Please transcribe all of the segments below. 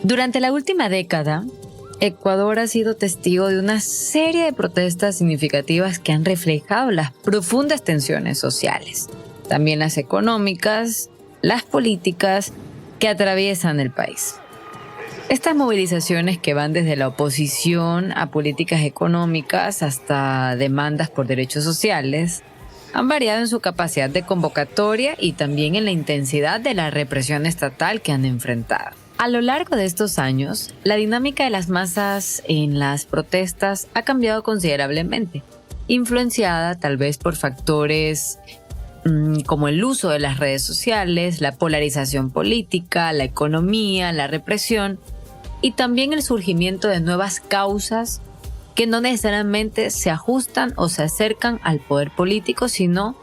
Durante la última década, Ecuador ha sido testigo de una serie de protestas significativas que han reflejado las profundas tensiones sociales, también las económicas, las políticas que atraviesan el país. Estas movilizaciones que van desde la oposición a políticas económicas hasta demandas por derechos sociales han variado en su capacidad de convocatoria y también en la intensidad de la represión estatal que han enfrentado. A lo largo de estos años, la dinámica de las masas en las protestas ha cambiado considerablemente, influenciada tal vez por factores como el uso de las redes sociales, la polarización política, la economía, la represión y también el surgimiento de nuevas causas que no necesariamente se ajustan o se acercan al poder político, sino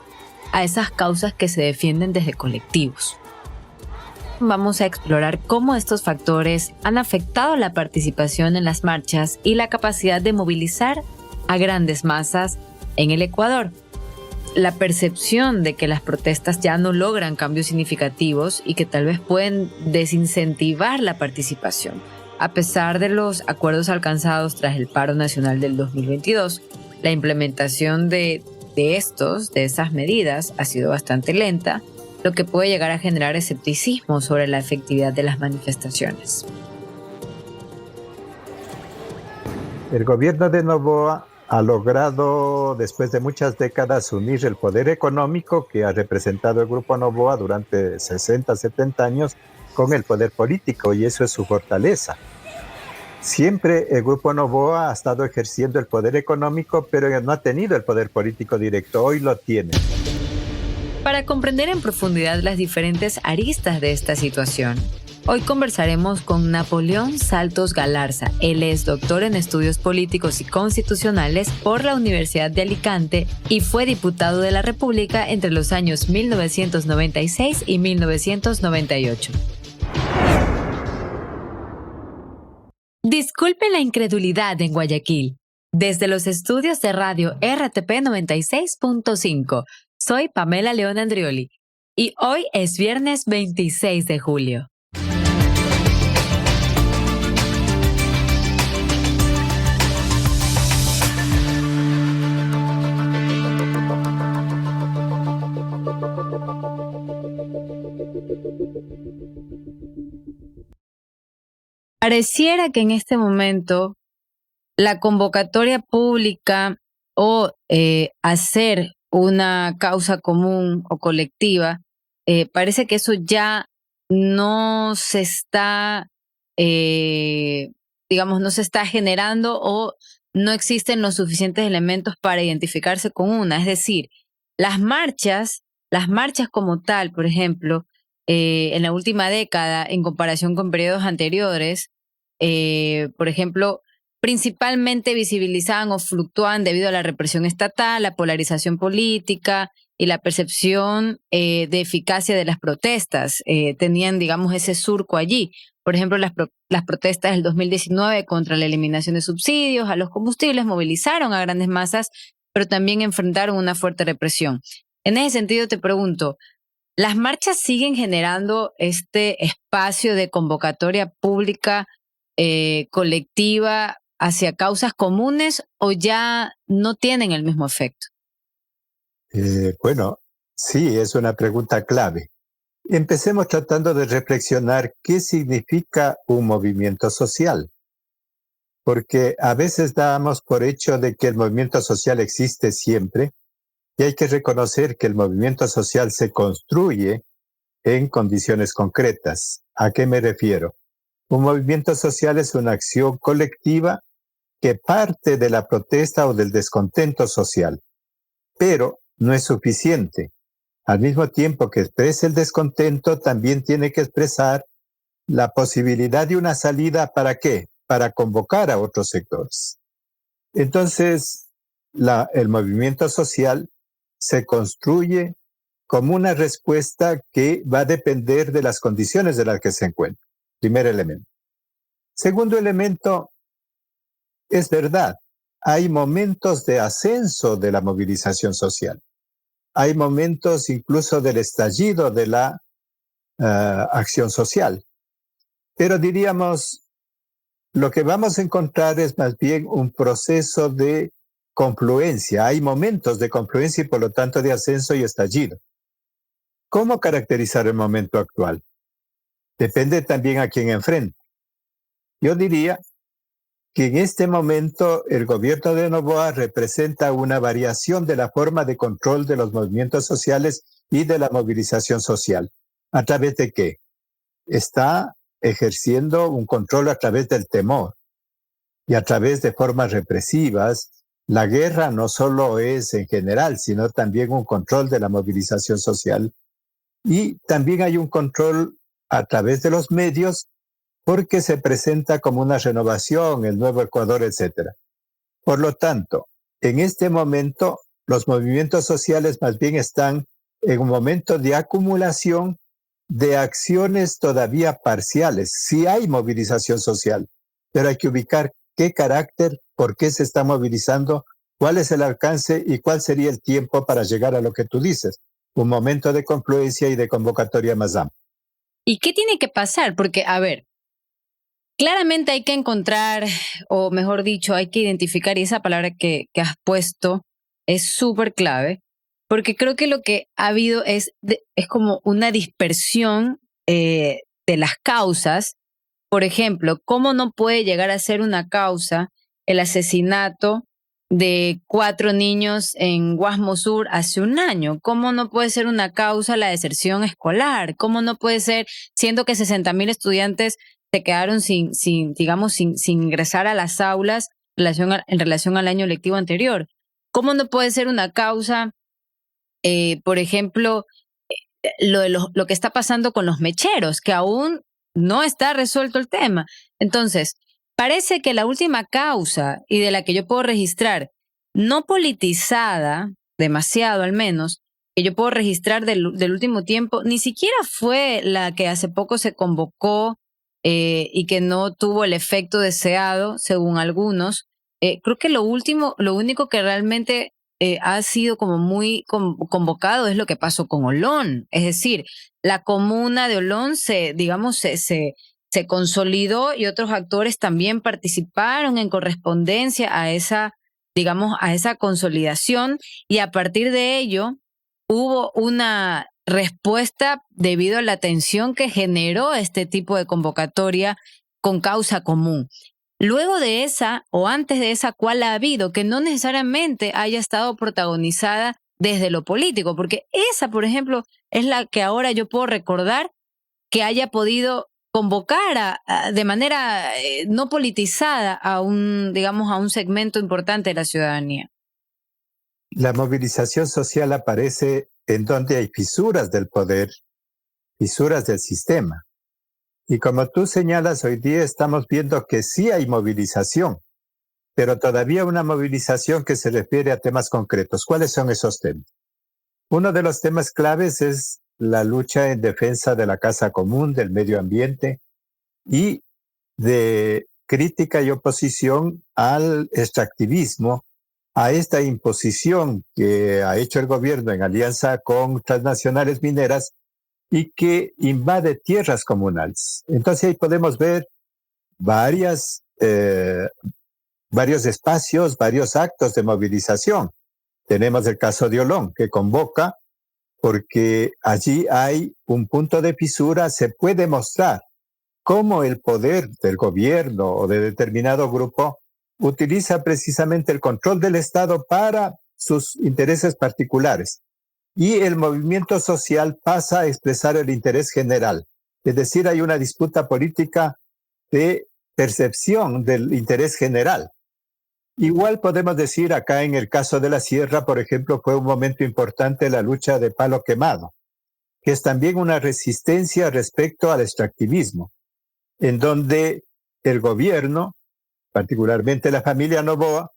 a esas causas que se defienden desde colectivos. Vamos a explorar cómo estos factores han afectado la participación en las marchas y la capacidad de movilizar a grandes masas en el Ecuador. La percepción de que las protestas ya no logran cambios significativos y que tal vez pueden desincentivar la participación. A pesar de los acuerdos alcanzados tras el paro nacional del 2022, la implementación de esas medidas ha sido bastante lenta, lo que puede llegar a generar escepticismo sobre la efectividad de las manifestaciones. El gobierno de Noboa ha logrado, después de muchas décadas, unir el poder económico que ha representado el Grupo Noboa durante 60, 70 años con el poder político, y eso es su fortaleza. Siempre el Grupo Noboa ha estado ejerciendo el poder económico, pero no ha tenido el poder político directo. Hoy lo tiene. Para comprender en profundidad las diferentes aristas de esta situación, hoy conversaremos con Napoleón Saltos Galarza. Él es doctor en estudios políticos y constitucionales por la Universidad de Alicante y fue diputado de la República entre los años 1996 y 1998. Disculpe la incredulidad en Guayaquil. Desde los estudios de radio RTP 96.5, soy Pamela León Andrioli y hoy es viernes 26 de julio. Pareciera que en este momento la convocatoria pública o hacer una causa común o colectiva, parece que eso ya no se está, no se está generando o no existen los suficientes elementos para identificarse con una. Es decir, las marchas como tal, por ejemplo, en la última década, en comparación con periodos anteriores, por ejemplo, principalmente visibilizaban o fluctuaban debido a la represión estatal, la polarización política y la percepción de eficacia de las protestas. Tenían, ese surco allí. Por ejemplo, las protestas del 2019 contra la eliminación de subsidios a los combustibles movilizaron a grandes masas, pero también enfrentaron una fuerte represión. En ese sentido, te pregunto, ¿las marchas siguen generando este espacio de convocatoria pública colectiva hacia causas comunes o ya no tienen el mismo efecto? Bueno, sí, es una pregunta clave. Empecemos tratando de reflexionar qué significa un movimiento social. Porque a veces damos por hecho de que el movimiento social existe siempre y hay que reconocer que el movimiento social se construye en condiciones concretas. ¿A qué me refiero? Un movimiento social es una acción colectiva que parte de la protesta o del descontento social, pero no es suficiente. Al mismo tiempo que expresa el descontento, también tiene que expresar la posibilidad de una salida. ¿Para qué? Para convocar a otros sectores. Entonces, el movimiento social se construye como una respuesta que va a depender de las condiciones de las que se encuentra. Primer elemento. Segundo elemento, es verdad, hay momentos de ascenso de la movilización social. Hay momentos incluso del estallido de la acción social. Pero diríamos, lo que vamos a encontrar es más bien un proceso de confluencia. Hay momentos de confluencia y por lo tanto de ascenso y estallido. ¿Cómo caracterizar el momento actual? Depende también a quién enfrente. Yo diría que en este momento el gobierno de Noboa representa una variación de la forma de control de los movimientos sociales y de la movilización social. ¿A través de qué? Está ejerciendo un control a través del temor y a través de formas represivas. La guerra no solo es en general, sino también un control de la movilización social. Y también hay un control a través de los medios porque se presenta como una renovación, el nuevo Ecuador, etc. Por lo tanto, en este momento, los movimientos sociales más bien están en un momento de acumulación de acciones todavía parciales. Sí hay movilización social, pero hay que ubicar qué carácter, por qué se está movilizando, cuál es el alcance y cuál sería el tiempo para llegar a lo que tú dices, un momento de confluencia y de convocatoria más amplia. ¿Y qué tiene que pasar? Porque, a ver, claramente hay que encontrar, o mejor dicho, hay que identificar, y esa palabra que has puesto es súper clave, porque creo que lo que ha habido es como una dispersión de las causas. Por ejemplo, ¿cómo no puede llegar a ser una causa el asesinato de 4 niños en Guasmo Sur hace un año? ¿Cómo no puede ser una causa la deserción escolar? ¿Cómo no puede ser, siendo que 60,000 estudiantes se quedaron sin ingresar a las aulas en relación al año lectivo anterior? ¿Cómo no puede ser una causa, por ejemplo, lo que está pasando con los mecheros, que aún no está resuelto el tema? Entonces, parece que la última causa, y de la que yo puedo registrar, no politizada, demasiado al menos, que yo puedo registrar del último tiempo, ni siquiera fue la que hace poco se convocó y que no tuvo el efecto deseado, según algunos. Creo que lo único que realmente ha sido como muy convocado es lo que pasó con Olón. Es decir, la comuna de Olón se consolidó y otros actores también participaron en correspondencia a esa consolidación, y a partir de ello hubo una respuesta debido a la tensión que generó este tipo de convocatoria con causa común. Luego de esa, o antes de esa, ¿cuál ha habido? Que no necesariamente haya estado protagonizada desde lo político, porque esa, por ejemplo, es la que ahora yo puedo recordar que haya podido convocar de manera no politizada digamos, a un segmento importante de la ciudadanía. La movilización social aparece en donde hay fisuras del poder, fisuras del sistema. Y como tú señalas, hoy día estamos viendo que sí hay movilización, pero todavía una movilización que se refiere a temas concretos. ¿Cuáles son esos temas? Uno de los temas claves es la lucha en defensa de la casa común, del medio ambiente y de crítica y oposición al extractivismo, a esta imposición que ha hecho el gobierno en alianza con transnacionales mineras y que invade tierras comunales. Entonces ahí podemos ver varios espacios, varios actos de movilización. Tenemos el caso de Olón, que convoca porque allí hay un punto de fisura. Se puede mostrar cómo el poder del gobierno o de determinado grupo utiliza precisamente el control del Estado para sus intereses particulares. Y el movimiento social pasa a expresar el interés general. Es decir, hay una disputa política de percepción del interés general. Igual podemos decir acá en el caso de la sierra, por ejemplo, fue un momento importante la lucha de Palo Quemado, que es también una resistencia respecto al extractivismo, en donde el gobierno, particularmente la familia Noboa,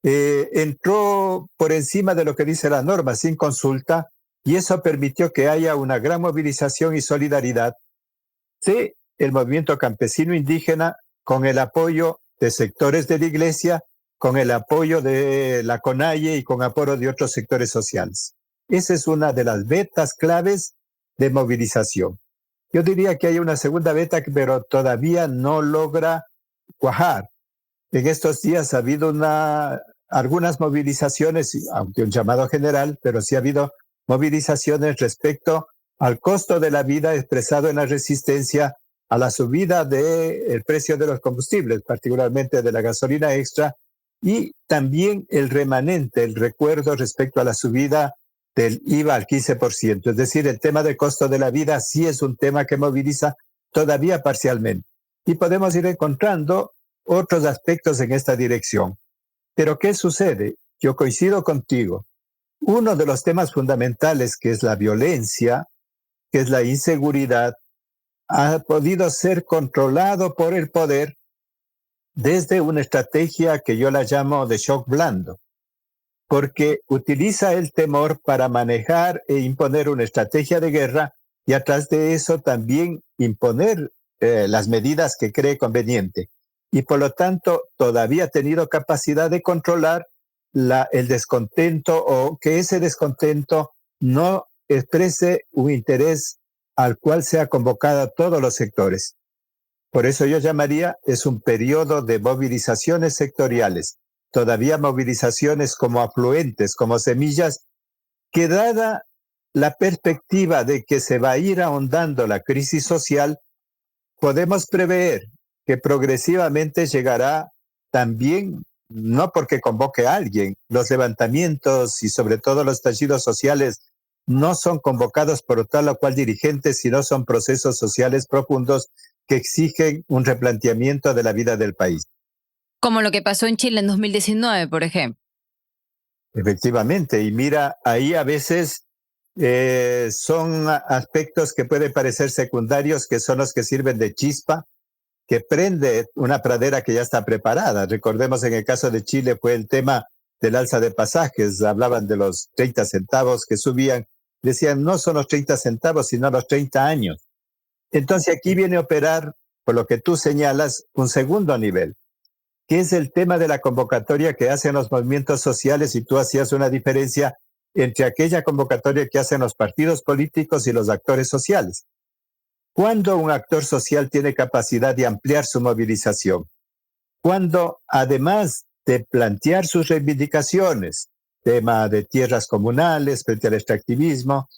entró por encima de lo que dice la norma, sin consulta, y eso permitió que haya una gran movilización y solidaridad de el movimiento campesino indígena con el apoyo de sectores de la iglesia, con el apoyo de la CONAIE y con apoyo de otros sectores sociales. Esa es una de las vetas claves de movilización. Yo diría que hay una segunda beta, pero todavía no logra cuajar. En estos días ha habido algunas movilizaciones, aunque un llamado general, pero sí ha habido movilizaciones respecto al costo de la vida expresado en la resistencia a la subida del precio de los combustibles, particularmente de la gasolina extra, y también el remanente, el recuerdo respecto a la subida del IVA al 15%. Es decir, el tema del costo de la vida sí es un tema que moviliza todavía parcialmente. Y podemos ir encontrando otros aspectos en esta dirección. Pero ¿qué sucede? Yo coincido contigo. Uno de los temas fundamentales, que es la violencia, que es la inseguridad, ha podido ser controlado por el poder desde una estrategia que yo la llamo de shock blando, porque utiliza el temor para manejar e imponer una estrategia de guerra y atrás de eso también imponer las medidas que cree conveniente. Y por lo tanto todavía ha tenido capacidad de controlar el descontento o que ese descontento no exprese un interés al cual sea convocado a todos los sectores. Por eso yo llamaría, es un periodo de movilizaciones sectoriales, todavía movilizaciones como afluentes, como semillas, que dada la perspectiva de que se va a ir ahondando la crisis social, podemos prever que progresivamente llegará también, no porque convoque a alguien, los levantamientos y sobre todo los estallidos sociales no son convocados por tal o cual dirigentes, sino son procesos sociales profundos que exigen un replanteamiento de la vida del país. Como lo que pasó en Chile en 2019, por ejemplo. Efectivamente, y mira, ahí a veces son aspectos que pueden parecer secundarios, que son los que sirven de chispa, que prende una pradera que ya está preparada. Recordemos en el caso de Chile fue el tema del alza de pasajes, hablaban de los 30 centavos que subían, decían no son los 30 centavos, sino los 30 años. Entonces aquí viene a operar, por lo que tú señalas, un segundo nivel, que es el tema de la convocatoria que hacen los movimientos sociales, y tú hacías una diferencia entre aquella convocatoria que hacen los partidos políticos y los actores sociales. ¿Cuándo un actor social tiene capacidad de ampliar su movilización? Cuando, además de plantear sus reivindicaciones, tema de tierras comunales frente al extractivismo,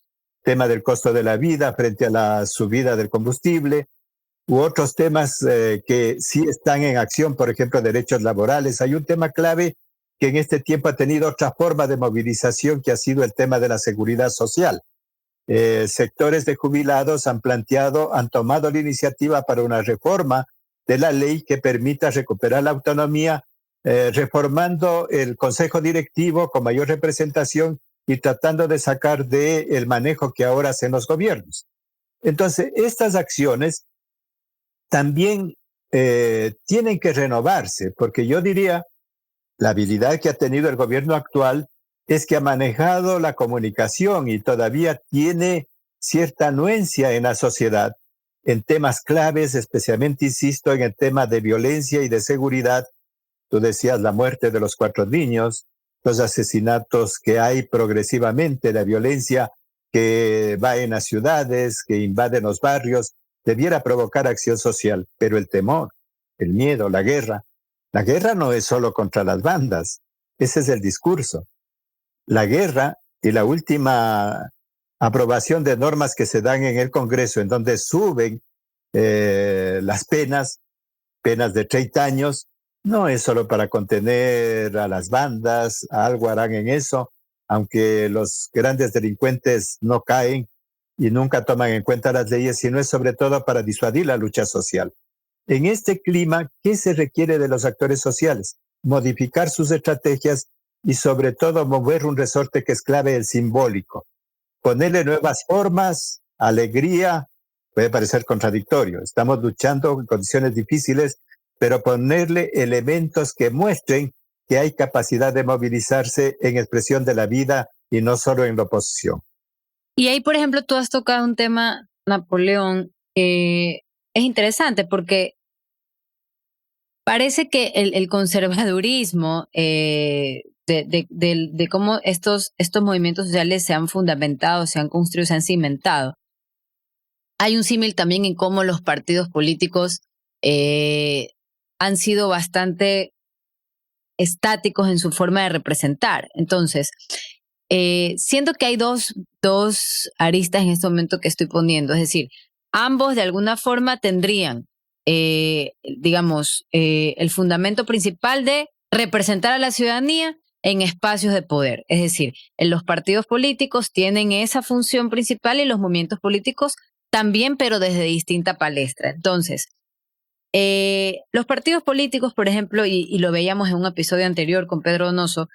tema del costo de la vida frente a la subida del combustible, u otros temas que sí están en acción, por ejemplo, derechos laborales. Hay un tema clave que en este tiempo ha tenido otra forma de movilización, que ha sido el tema de la seguridad social. Sectores de jubilados han tomado la iniciativa para una reforma de la ley que permita recuperar la autonomía, reformando el consejo directivo con mayor representación y tratando de sacar del manejo que ahora hacen los gobiernos. Entonces, estas acciones también tienen que renovarse, porque yo diría, la habilidad que ha tenido el gobierno actual es que ha manejado la comunicación y todavía tiene cierta anuencia en la sociedad en temas claves, especialmente, insisto, en el tema de violencia y de seguridad. Tú decías la muerte de los 4 niños, los asesinatos que hay progresivamente, la violencia que va en las ciudades, que invade los barrios, debiera provocar acción social, pero el temor, el miedo, la guerra no es solo contra las bandas, ese es el discurso. La guerra y la última aprobación de normas que se dan en el Congreso, en donde suben las penas de 30 años, no es solo para contener a las bandas, algo harán en eso, aunque los grandes delincuentes no caen y nunca toman en cuenta las leyes, sino es sobre todo para disuadir la lucha social. En este clima, ¿qué se requiere de los actores sociales? Modificar sus estrategias y sobre todo mover un resorte que es clave, el simbólico. Ponerle nuevas formas, alegría, puede parecer contradictorio. Estamos luchando en condiciones difíciles, pero ponerle elementos que muestren que hay capacidad de movilizarse en expresión de la vida y no solo en la oposición. Y ahí, por ejemplo, tú has tocado un tema, Napoleón, que es interesante porque parece que el conservadurismo de cómo estos movimientos sociales se han fundamentado, se han construido, se han cimentado, Hay un símil también en cómo los partidos políticos han sido bastante estáticos en su forma de representar. Entonces, siento que hay dos aristas en este momento que estoy poniendo, es decir, ambos de alguna forma tendrían, el fundamento principal de representar a la ciudadanía en espacios de poder. Es decir, en los partidos políticos tienen esa función principal y los movimientos políticos también, pero desde distinta palestra. Entonces, los partidos políticos, por ejemplo, y lo veíamos en un episodio anterior con Pedro Donoso,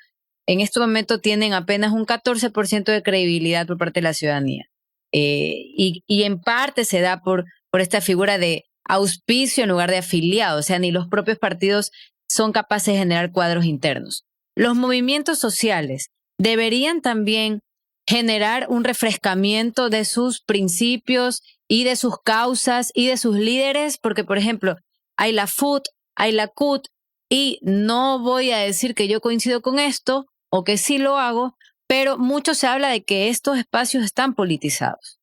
en este momento tienen apenas un 14% de credibilidad por parte de la ciudadanía. Y en parte se da por esta figura de auspicio en lugar de afiliado, o sea, ni los propios partidos son capaces de generar cuadros internos. Los movimientos sociales deberían también generar un refrescamiento de sus principios y de sus causas y de sus líderes, porque, por ejemplo, hay la FUT, hay la CUT, y no voy a decir que yo coincido con esto o que sí lo hago, pero mucho se habla de que estos espacios están politizados.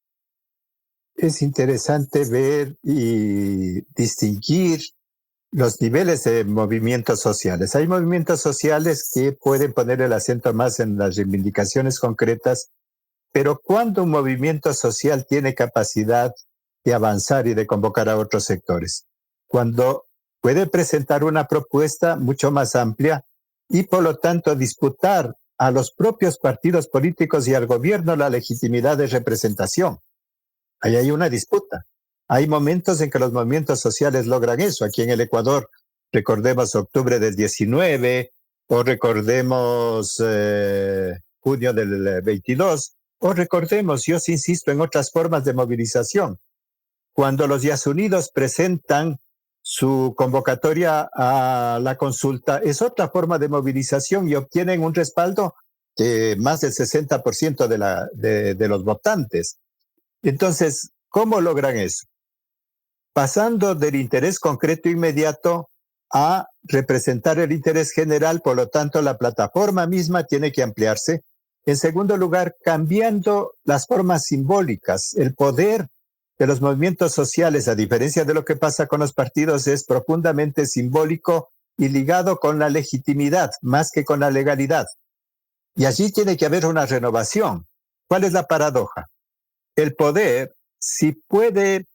Es interesante ver y distinguir los niveles de movimientos sociales. Hay movimientos sociales que pueden poner el acento más en las reivindicaciones concretas, pero cuando un movimiento social tiene capacidad de avanzar y de convocar a otros sectores, cuando puede presentar una propuesta mucho más amplia y por lo tanto disputar a los propios partidos políticos y al gobierno la legitimidad de representación. Ahí hay una disputa. Hay momentos en que los movimientos sociales logran eso. Aquí en el Ecuador, recordemos octubre del 19, o recordemos junio del 22, o recordemos, yo sí insisto, en otras formas de movilización. Cuando los Yasunidos presentan su convocatoria a la consulta, es otra forma de movilización y obtienen un respaldo de más del 60% de los votantes. Entonces, ¿cómo logran eso? Pasando del interés concreto inmediato a representar el interés general, por lo tanto, la plataforma misma tiene que ampliarse. En segundo lugar, cambiando las formas simbólicas. El poder de los movimientos sociales, a diferencia de lo que pasa con los partidos, es profundamente simbólico y ligado con la legitimidad, más que con la legalidad. Y allí tiene que haber una renovación. ¿Cuál es la paradoja? El poder, si puede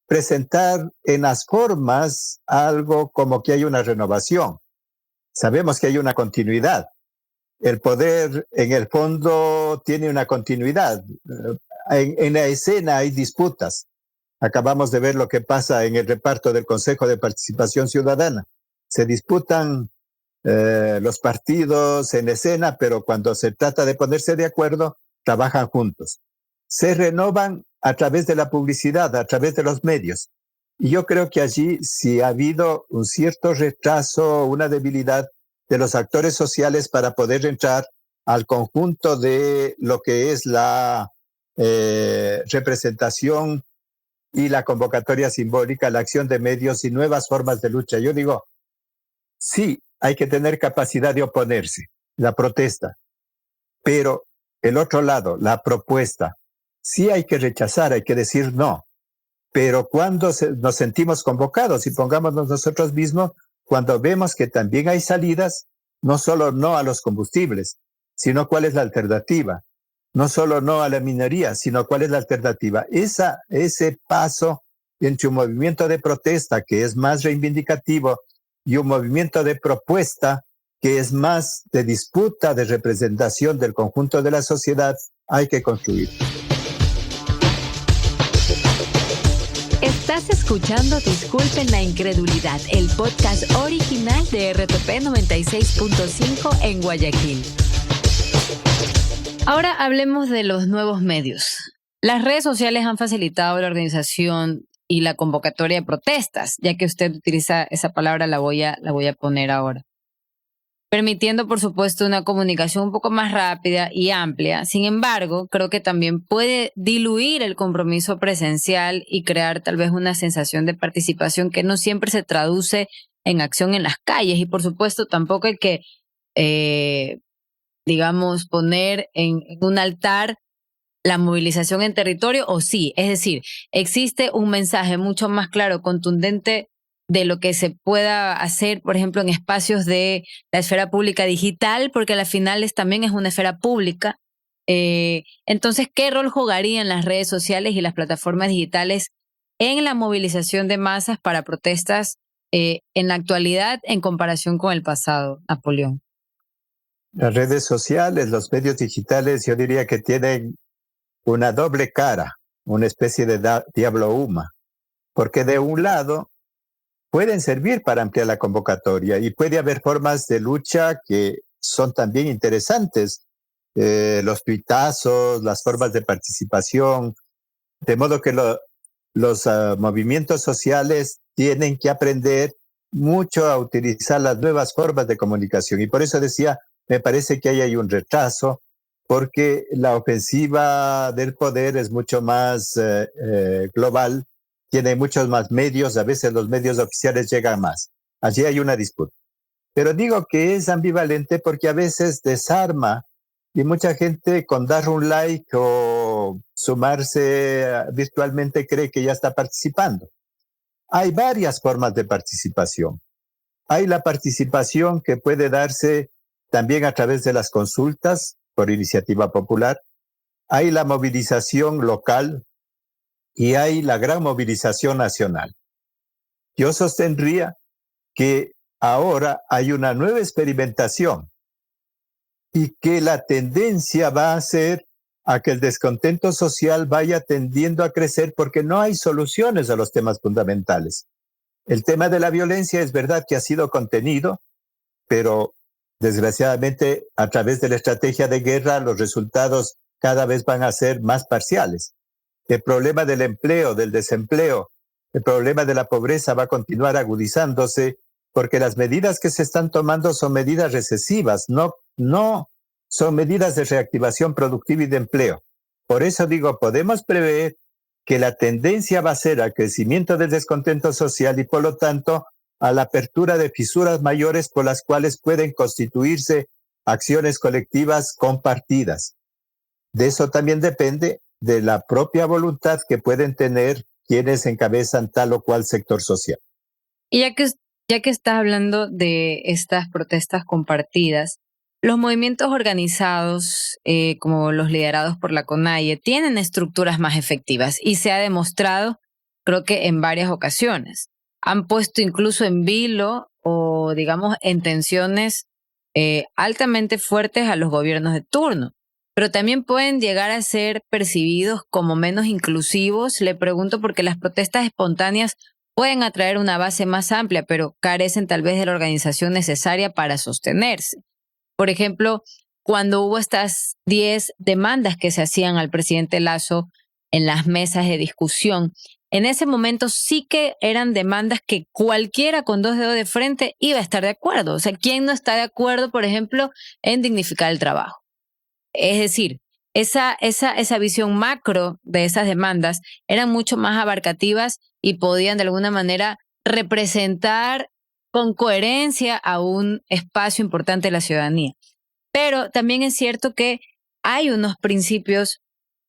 presentar en las formas algo como que hay una renovación, sabemos que hay una continuidad. El poder, en el fondo, tiene una continuidad. En la escena hay disputas. Acabamos de ver lo que pasa en el reparto del Consejo de Participación Ciudadana. Se disputan los partidos en escena, pero cuando se trata de ponerse de acuerdo, trabajan juntos. Se renovan a través de la publicidad, a través de los medios. Y yo creo que allí sí ha habido un cierto retraso, una debilidad de los actores sociales para poder entrar al conjunto de lo que es la representación y la convocatoria simbólica, la acción de medios y nuevas formas de lucha. Yo digo, sí, hay que tener capacidad de oponerse, la protesta, pero el otro lado, la propuesta, sí hay que rechazar, hay que decir no, pero cuando nos sentimos convocados y pongámonos nosotros mismos, cuando vemos que también hay salidas, no solo no a los combustibles, sino cuál es la alternativa, no solo no a la minería, sino cuál es la alternativa. Ese paso entre un movimiento de protesta que es más reivindicativo y un movimiento de propuesta que es más de disputa, de representación del conjunto de la sociedad, hay que construir. Estás escuchando Disculpen la Incredulidad, el podcast original de RTP 96.5 en Guayaquil. Ahora hablemos de los nuevos medios. Las redes sociales han facilitado la organización y la convocatoria de protestas, ya que usted utiliza esa palabra, la voy a poner ahora, permitiendo, por supuesto, una comunicación un poco más rápida y amplia. Sin embargo, creo que también puede diluir el compromiso presencial y crear tal vez una sensación de participación que no siempre se traduce en acción en las calles. Y, por supuesto, tampoco hay que, poner en un altar la movilización en territorio o sí. Es decir, existe un mensaje mucho más claro, contundente de lo que se pueda hacer, por ejemplo, en espacios de la esfera pública digital, porque a las finales también es una esfera pública. Entonces, ¿qué rol jugarían las redes sociales y las plataformas digitales en la movilización de masas para protestas en la actualidad en comparación con el pasado, Napoleón? Las redes sociales, los medios digitales, yo diría que tienen una doble cara, una especie de diablo huma, porque de un lado pueden servir para ampliar la convocatoria y puede haber formas de lucha que son también interesantes, los tuitazos, las formas de participación, de modo que los movimientos sociales tienen que aprender mucho a utilizar las nuevas formas de comunicación. Y por eso decía, me parece que ahí hay un retraso, porque la ofensiva del poder es mucho más global, tiene muchos más medios, a veces los medios oficiales llegan más. Allí hay una disputa. Pero digo que es ambivalente porque a veces desarma y mucha gente con dar un like o sumarse virtualmente cree que ya está participando. Hay varias formas de participación. Hay la participación que puede darse también a través de las consultas por iniciativa popular. Hay la movilización local y hay la gran movilización nacional. Yo sostendría que ahora hay una nueva experimentación y que la tendencia va a ser a que el descontento social vaya tendiendo a crecer porque no hay soluciones a los temas fundamentales. El tema de la violencia es verdad que ha sido contenido, pero desgraciadamente a través de la estrategia de guerra los resultados cada vez van a ser más parciales. El problema del empleo, del desempleo, el problema de la pobreza va a continuar agudizándose porque las medidas que se están tomando son medidas recesivas, no son medidas de reactivación productiva y de empleo. Por eso digo, podemos prever que la tendencia va a ser al crecimiento del descontento social y por lo tanto a la apertura de fisuras mayores por las cuales pueden constituirse acciones colectivas compartidas. De eso también depende de la propia voluntad que pueden tener quienes encabezan tal o cual sector social. Y ya que estás hablando de estas protestas compartidas, los movimientos organizados, como los liderados por la CONAIE, tienen estructuras más efectivas y se ha demostrado, creo que en varias ocasiones. Han puesto incluso en vilo o, digamos, en tensiones altamente fuertes a los gobiernos de turno, pero también pueden llegar a ser percibidos como menos inclusivos. Le pregunto porque las protestas espontáneas pueden atraer una base más amplia, pero carecen tal vez de la organización necesaria para sostenerse. Por ejemplo, cuando hubo estas 10 demandas que se hacían al presidente Lasso en las mesas de discusión, en ese momento sí que eran demandas que cualquiera con dos dedos de frente iba a estar de acuerdo. O sea, ¿quién no está de acuerdo, por ejemplo, en dignificar el trabajo? Es decir, esa visión macro de esas demandas eran mucho más abarcativas y podían de alguna manera representar con coherencia a un espacio importante de la ciudadanía. Pero también es cierto que hay unos principios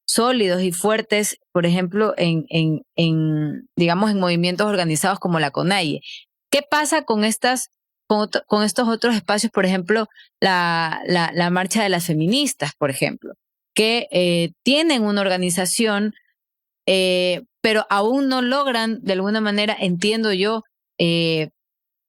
sólidos y fuertes, por ejemplo, digamos, en movimientos organizados como la CONAIE. ¿Qué pasa con estos otros espacios, por ejemplo, la marcha de las feministas, por ejemplo, que tienen una organización, pero aún no logran, de alguna manera, entiendo yo,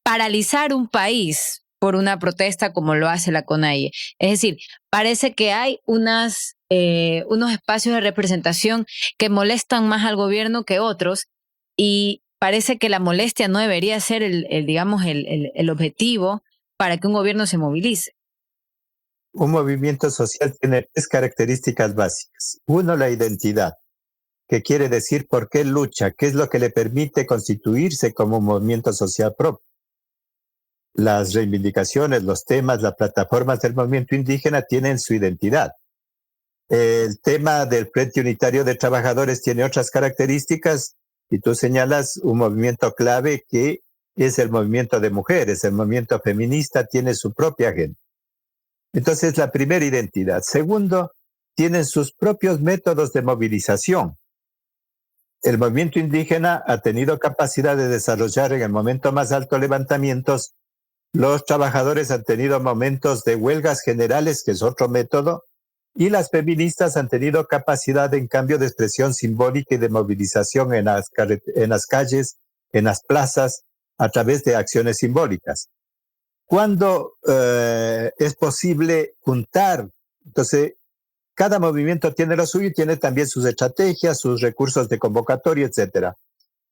paralizar un país por una protesta como lo hace la CONAIE? Es decir, parece que hay unos espacios de representación que molestan más al gobierno que otros y parece que la molestia no debería ser digamos, el objetivo para que un gobierno se movilice. Un movimiento social tiene tres características básicas. Uno, la identidad, que quiere decir por qué lucha, qué es lo que le permite constituirse como un movimiento social propio. Las reivindicaciones, los temas, las plataformas del movimiento indígena tienen su identidad. El tema del Frente Unitario de Trabajadores tiene otras características y tú señalas un movimiento clave que es el movimiento de mujeres. El movimiento feminista tiene su propia agenda. Entonces, la primera identidad. Segundo, tienen sus propios métodos de movilización. El movimiento indígena ha tenido capacidad de desarrollar en el momento más alto levantamientos. Los trabajadores han tenido momentos de huelgas generales, que es otro método, y las feministas han tenido capacidad en cambio de expresión simbólica y de movilización en las calles, en las plazas, a través de acciones simbólicas. ¿Cuándo es posible juntar? Entonces, cada movimiento tiene lo suyo y tiene también sus estrategias, sus recursos de convocatoria, etc.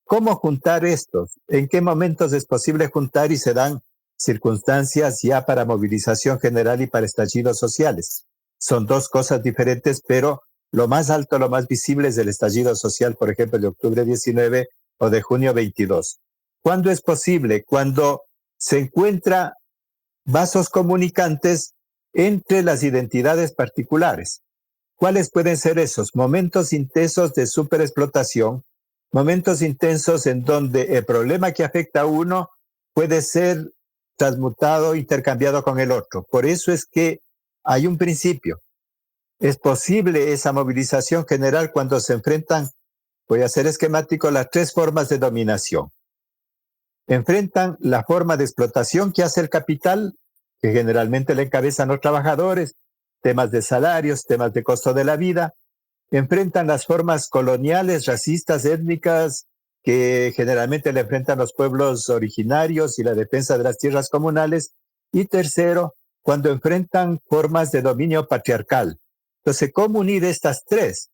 ¿Cómo juntar estos? ¿En qué momentos es posible juntar y se dan circunstancias ya para movilización general y para estallidos sociales? Son dos cosas diferentes, pero lo más alto, lo más visible es el estallido social, por ejemplo, de octubre 19 o de junio 22. ¿Cuándo es posible? Cuando se encuentra vasos comunicantes entre las identidades particulares. ¿Cuáles pueden ser esos? Momentos intensos de superexplotación, momentos intensos en donde el problema que afecta a uno puede ser transmutado, intercambiado con el otro. Por eso es que hay un principio. Es posible esa movilización general cuando se enfrentan, voy a ser esquemático, las tres formas de dominación. Enfrentan la forma de explotación que hace el capital, que generalmente le encabezan los trabajadores, temas de salarios, temas de costo de la vida. Enfrentan las formas coloniales, racistas, étnicas, que generalmente le enfrentan los pueblos originarios y la defensa de las tierras comunales. Y tercero, cuando enfrentan formas de dominio patriarcal. Entonces, ¿cómo unir estas tres?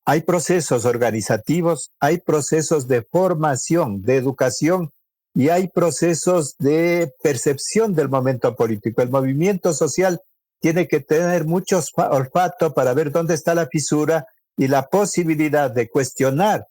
Hay procesos organizativos, hay procesos de formación, de educación, y hay procesos de percepción del momento político. El movimiento social tiene que tener mucho olfato para ver dónde está la fisura y la posibilidad de cuestionar,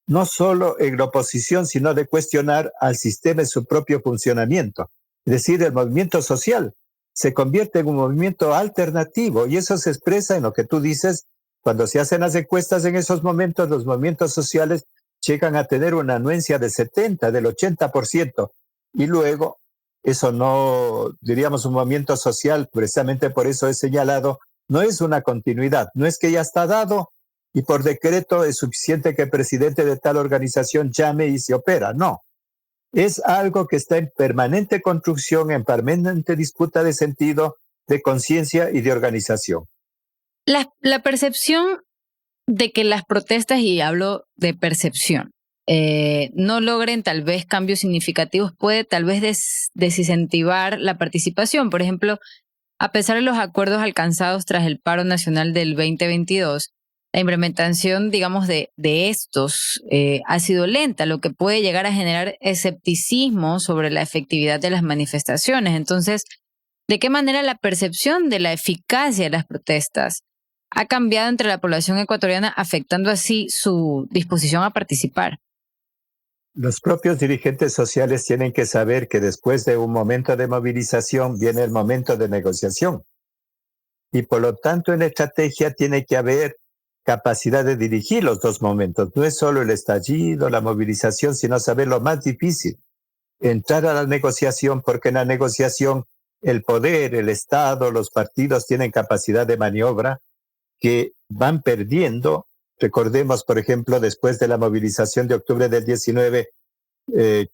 no solo en la oposición, sino de cuestionar al sistema en su propio funcionamiento. Es decir, el movimiento social se convierte en un movimiento alternativo y eso se expresa en lo que tú dices. Cuando se hacen las encuestas en esos momentos, los movimientos sociales llegan a tener una anuencia del 70%, del 80%, y luego eso no, diríamos, un movimiento social, precisamente por eso he señalado, no es una continuidad, no es que ya está dado y por decreto es suficiente que el presidente de tal organización llame y se opera, no. Es algo que está en permanente construcción, en permanente disputa de sentido, de conciencia y de organización. La percepción de que las protestas, y hablo de percepción, no logren tal vez cambios significativos, puede tal vez desincentivar la participación. Por ejemplo, a pesar de los acuerdos alcanzados tras el paro nacional del 2022, la implementación, digamos, de estos ha sido lenta, lo que puede llegar a generar escepticismo sobre la efectividad de las manifestaciones. Entonces, ¿de qué manera la percepción de la eficacia de las protestas ha cambiado entre la población ecuatoriana, afectando así su disposición a participar? Los propios dirigentes sociales tienen que saber que después de un momento de movilización viene el momento de negociación. Y por lo tanto, en la estrategia tiene que haber capacidad de dirigir los dos momentos. No es solo el estallido, la movilización, sino saber lo más difícil, entrar a la negociación, porque en la negociación el poder, el Estado, los partidos tienen capacidad de maniobra que van perdiendo. Recordemos, por ejemplo, después de la movilización de octubre del 19,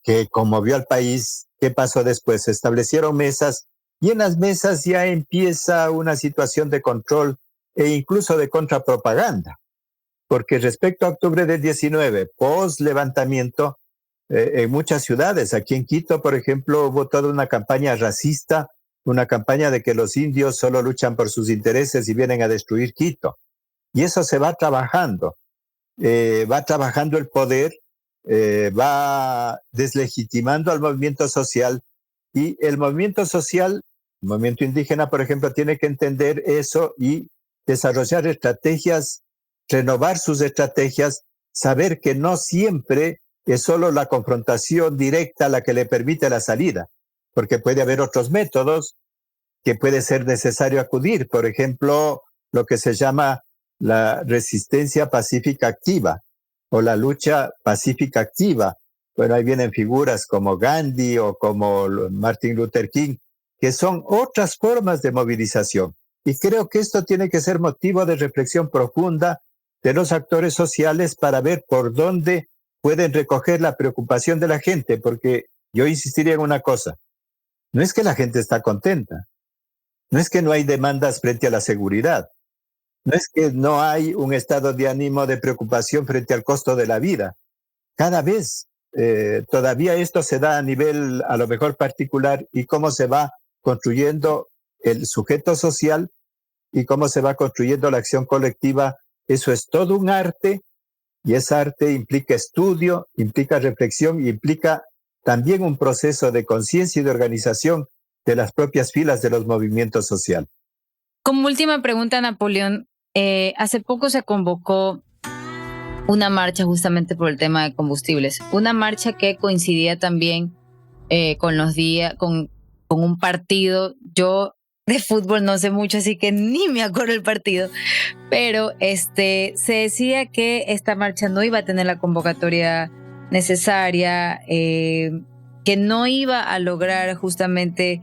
que conmovió al país, ¿qué pasó después? Se establecieron mesas y en las mesas ya empieza una situación de control e incluso de contrapropaganda. Porque respecto a octubre del 19, post levantamiento, en muchas ciudades, aquí en Quito, por ejemplo, hubo toda una campaña racista, una campaña de que los indios solo luchan por sus intereses y vienen a destruir Quito. Y eso se va trabajando el poder, va deslegitimando al movimiento social, y el movimiento social, el movimiento indígena, por ejemplo, tiene que entender eso y desarrollar estrategias, renovar sus estrategias, saber que no siempre es solo la confrontación directa la que le permite la salida, porque puede haber otros métodos que puede ser necesario acudir, por ejemplo, lo que se llama la resistencia pacífica activa o la lucha pacífica activa. Bueno, ahí vienen figuras como Gandhi o como Martin Luther King, que son otras formas de movilización. Y creo que esto tiene que ser motivo de reflexión profunda de los actores sociales para ver por dónde pueden recoger la preocupación de la gente, porque yo insistiría en una cosa, no es que la gente está contenta, no es que no hay demandas frente a la seguridad, no es que no hay un estado de ánimo de preocupación frente al costo de la vida. Cada vez todavía esto se da a nivel a lo mejor particular y cómo se va construyendo el sujeto social y cómo se va construyendo la acción colectiva. Eso es todo un arte y ese arte implica estudio, implica reflexión y implica también un proceso de conciencia y de organización de las propias filas de los movimientos sociales. Como última pregunta, Napoleón, hace poco se convocó una marcha justamente por el tema de combustibles, una marcha que coincidía también con los días, con un partido. Yo de fútbol no sé mucho, así que ni me acuerdo el partido, pero se decía que esta marcha no iba a tener la convocatoria necesaria, que no iba a lograr justamente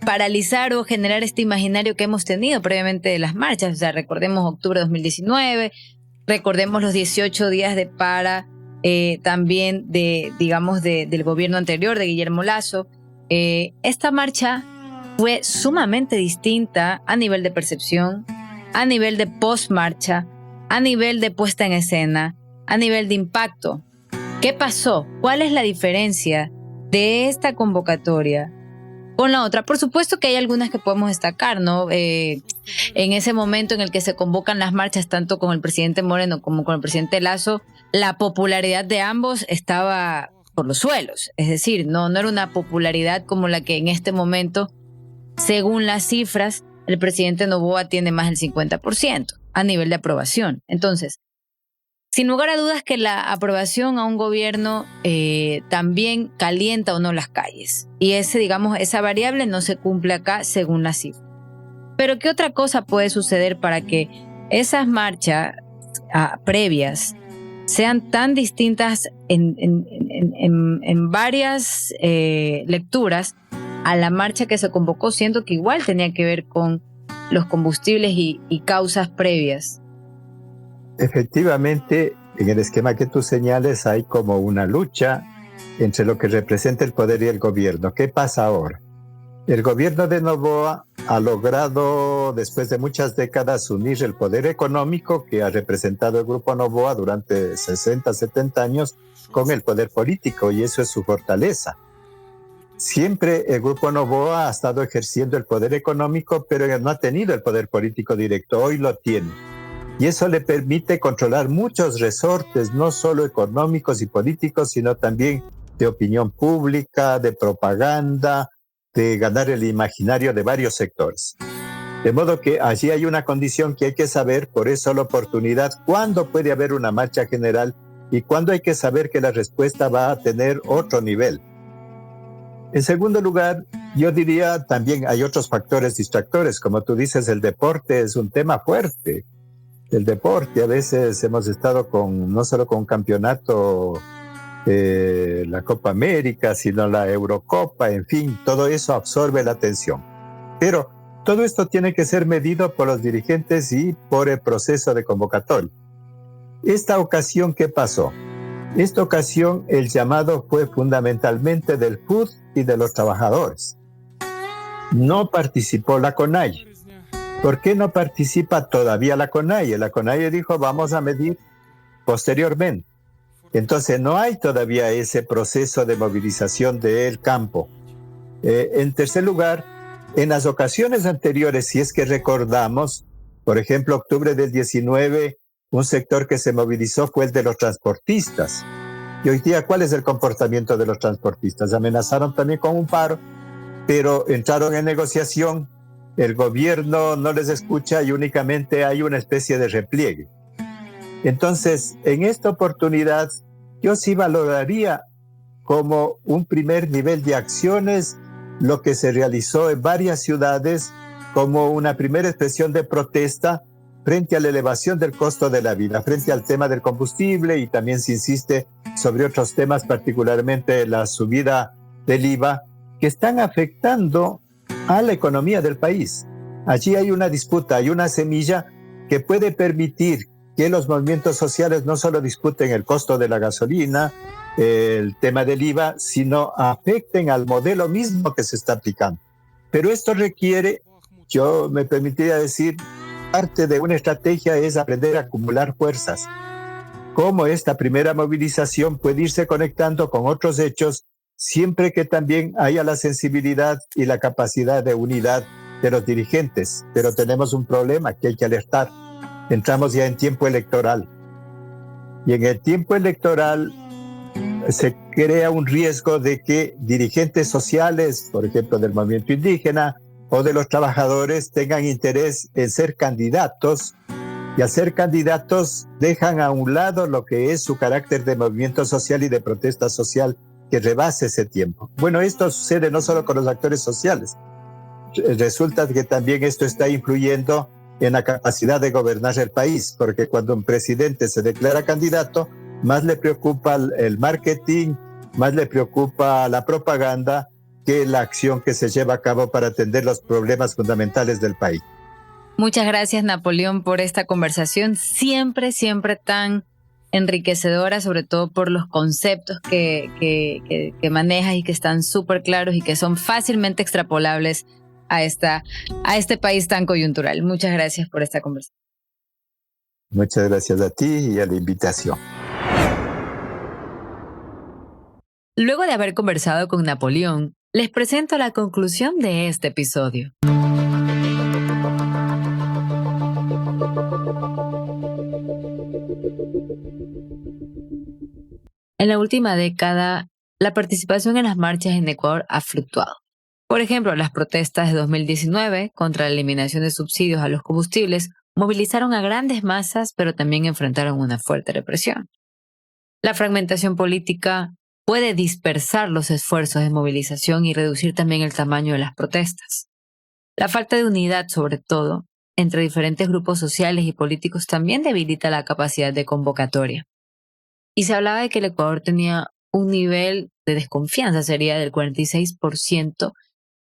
paralizar o generar este imaginario que hemos tenido previamente de las marchas. O sea, recordemos octubre de 2019, recordemos los 18 días de para también del gobierno anterior, de Guillermo Lasso. Esta marcha fue sumamente distinta a nivel de percepción, a nivel de post-marcha, a nivel de puesta en escena, a nivel de impacto. ¿Qué pasó? ¿Cuál es la diferencia de esta convocatoria con la otra? Por supuesto que hay algunas que podemos destacar, ¿no? En ese momento en el que se convocan las marchas, tanto con el presidente Moreno como con el presidente Lasso, la popularidad de ambos estaba por los suelos. Es decir, no era una popularidad como la que en este momento, según las cifras, el presidente Noboa tiene más del 50% a nivel de aprobación. Entonces, sin lugar a dudas que la aprobación a un gobierno también calienta o no las calles. Y esa variable no se cumple acá según la cifra. Pero ¿qué otra cosa puede suceder para que esas marchas previas sean tan distintas en varias lecturas a la marcha que se convocó, siendo que igual tenía que ver con los combustibles y causas previas? Efectivamente, en el esquema que tú señales hay como una lucha entre lo que representa el poder y el gobierno. ¿Qué pasa ahora? El gobierno de Noboa ha logrado, después de muchas décadas, unir el poder económico que ha representado el Grupo Noboa durante 60, 70 años con el poder político, y eso es su fortaleza. Siempre el Grupo Noboa ha estado ejerciendo el poder económico, pero no ha tenido el poder político directo. Hoy lo tiene. Y eso le permite controlar muchos resortes, no solo económicos y políticos, sino también de opinión pública, de propaganda, de ganar el imaginario de varios sectores. De modo que allí hay una condición que hay que saber, por eso la oportunidad, cuándo puede haber una marcha general y cuándo hay que saber que la respuesta va a tener otro nivel. En segundo lugar, yo diría también hay otros factores distractores. Como tú dices, el deporte es un tema fuerte. El deporte, a veces hemos estado no solo con un campeonato, la Copa América, sino la Eurocopa, en fin, todo eso absorbe la atención. Pero todo esto tiene que ser medido por los dirigentes y por el proceso de convocatoria. Esta ocasión, ¿qué pasó? Esta ocasión, el llamado fue fundamentalmente del FUD y de los trabajadores. No participó la CONAIE. ¿Por qué no participa todavía la CONAIE? La CONAIE dijo, vamos a medir posteriormente. Entonces, no hay todavía ese proceso de movilización del campo. En tercer lugar, en las ocasiones anteriores, si es que recordamos, por ejemplo, octubre del 19, un sector que se movilizó fue el de los transportistas. Y hoy día, ¿cuál es el comportamiento de los transportistas? Amenazaron también con un paro, pero entraron en negociación. El gobierno no les escucha y únicamente hay una especie de repliegue. Entonces, en esta oportunidad, yo sí valoraría como un primer nivel de acciones lo que se realizó en varias ciudades como una primera expresión de protesta frente a la elevación del costo de la vida, frente al tema del combustible, y también se insiste sobre otros temas, particularmente la subida del IVA, que están afectando a la economía del país. Allí hay una disputa, hay una semilla que puede permitir que los movimientos sociales no solo disputen el costo de la gasolina, el tema del IVA, sino afecten al modelo mismo que se está aplicando. Pero esto requiere, yo me permitiría decir, parte de una estrategia es aprender a acumular fuerzas. Cómo esta primera movilización puede irse conectando con otros hechos, siempre que también haya la sensibilidad y la capacidad de unidad de los dirigentes. Pero tenemos un problema que hay que alertar. Entramos ya en tiempo electoral. Y en el tiempo electoral se crea un riesgo de que dirigentes sociales, por ejemplo, del movimiento indígena o de los trabajadores, tengan interés en ser candidatos, y al ser candidatos dejan a un lado lo que es su carácter de movimiento social y de protesta social que rebase ese tiempo. Bueno, esto sucede no solo con los actores sociales. Resulta que también esto está influyendo en la capacidad de gobernar el país, porque cuando un presidente se declara candidato, más le preocupa el marketing, más le preocupa la propaganda que la acción que se lleva a cabo para atender los problemas fundamentales del país. Muchas gracias, Napoleón, por esta conversación siempre tan enriquecedora, sobre todo por los conceptos que manejas y que están súper claros y que son fácilmente extrapolables a este país tan coyuntural. Muchas gracias por esta conversación. Muchas gracias a ti y a la invitación. Luego de haber conversado con Napoleón, les presento la conclusión de este episodio. En la última década, la participación en las marchas en Ecuador ha fluctuado. Por ejemplo, las protestas de 2019 contra la eliminación de subsidios a los combustibles movilizaron a grandes masas, pero también enfrentaron una fuerte represión. La fragmentación política puede dispersar los esfuerzos de movilización y reducir también el tamaño de las protestas. La falta de unidad, sobre todo, entre diferentes grupos sociales y políticos también debilita la capacidad de convocatoria. Y se hablaba de que el Ecuador tenía un nivel de desconfianza, sería del 46%,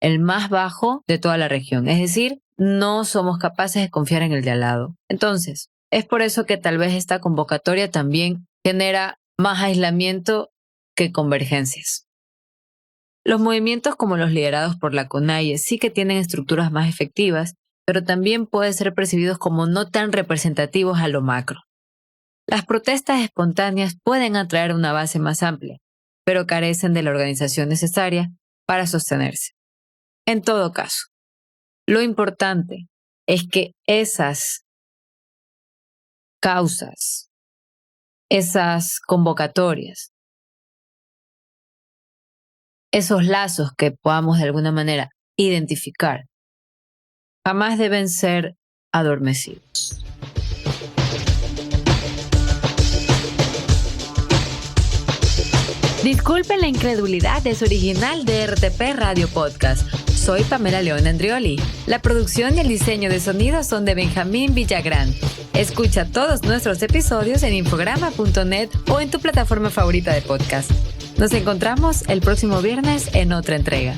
el más bajo de toda la región. Es decir, no somos capaces de confiar en el de al lado. Entonces, es por eso que tal vez esta convocatoria también genera más aislamiento que convergencias. Los movimientos como los liderados por la CONAIE sí que tienen estructuras más efectivas, pero también pueden ser percibidos como no tan representativos a lo macro. Las protestas espontáneas pueden atraer una base más amplia, pero carecen de la organización necesaria para sostenerse. En todo caso, lo importante es que esas causas, esas convocatorias, esos lazos que podamos de alguna manera identificar, jamás deben ser adormecidos. Disculpen la incredulidad, es original de RTP Radio Podcast. Soy Pamela León Andrioli. La producción y el diseño de sonido son de Benjamín Villagrán. Escucha todos nuestros episodios en infograma.net o en tu plataforma favorita de podcast. Nos encontramos el próximo viernes en otra entrega.